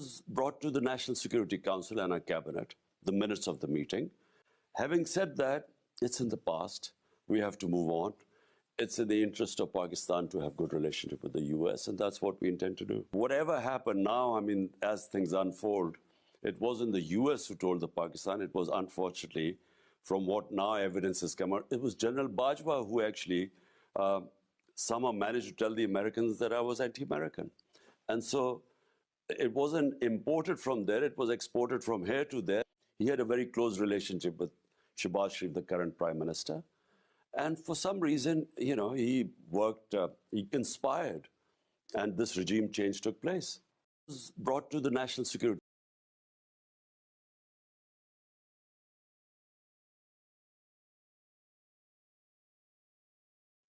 was brought to the National Security Council and our cabinet, the minutes of the meeting. Having said that, it's in the past. We have to move on. It's in the interest of Pakistan to have good relationship with the US, and that's what we intend to do. Whatever happened now, I mean, as things unfold, it wasn't the US who told the Pakistan. It was, unfortunately, from what now evidence has come out, it was General Bajowa who actually somehow managed to tell the Americans that I was anti-American. And so it wasn't imported from there. It was exported from here to there. He had a very close relationship with Shehbaz Sharif, the current Prime Minister. And for some reason, you know, he worked, he conspired, and this regime change took place. It was brought to the National Security.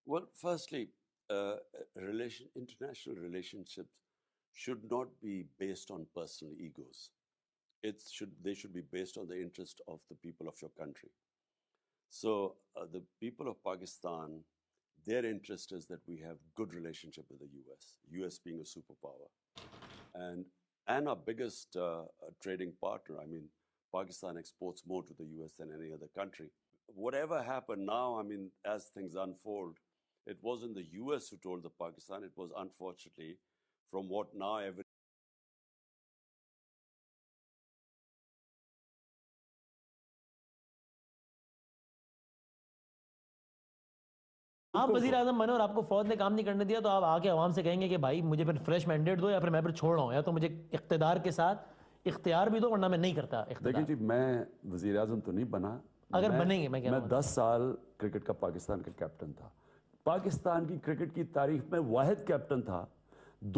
Well, firstly, international relationships should not be based on personal egos. They should be based on the interest of the people of your country. So the people of Pakistan, their interest is that we have good relationship with the US being a superpower. And our biggest trading partner. I mean, Pakistan exports more to the US than any other country. Whatever happened now, I mean, as things unfold, it wasn't the US who told the Pakistan. It was, unfortunately, from what now evidence. आप वज़ीर आज़म बने और आपको फौज ने काम नहीं करने दिया, तो आप आके आवाम से कहेंगे कि भाई मुझे फिर फ्रेश मैंडेट दो, या फिर मैं फिर छोड़ रहा हूँ, या तो मुझे इख्तियार के साथ इख्तियार भी दो, वरना मैं नहीं करता इख्तियार। देखिए जी, मैं वज़ीर आज़म तो नहीं बना। अगर बनेंगे, मैं 10 साल क्रिकेट का पाकिस्तान का कैप्टन था। पाकिस्तान की क्रिकेट की तारीख में वाहिद कैप्टन था।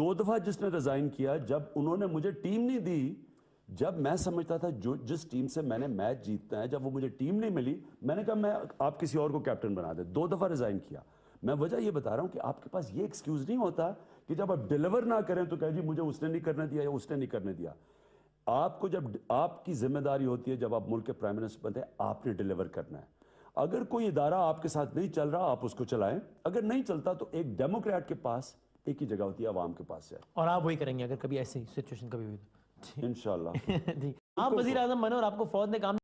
2 दफ़ा जिसने रिज़ाइन किया, जब उन्होंने मुझे टीम नहीं दी, जब मैं समझता था जिस टीम से मैंने मैच जीतना है, जब वो मुझे टीम नहीं मिली, मैंने कहा मैं आप किसी और को कैप्टन बना दे। 2 दफ़ा रिज़ाइन किया। मैं वजह ये बता रहा हूँ कि आपके पास ये एक्सक्यूज़ नहीं होता कि जब आप डिलीवर ना करें तो कहे जी मुझे उसने नहीं करने दिया या उसने नहीं करने दिया। आपको जब आपकी जिम्मेदारी होती है, जब आप मुल्क के प्राइम मिनिस्टर बनते हैं, आपने डिलीवर करना है। अगर कोई इदारा आपके साथ नहीं चल रहा, आप उसको चलाएं। अगर नहीं चलता तो एक डेमोक्रेट के पास एक ही जगह होती है, आवाम के पास है। और आप वही करेंगे अगर कभी ऐसी सिचुएशन कभी हुई तो? इंशाल्लाह। आप वज़ीर आज़म बने और आपको फौज ने काम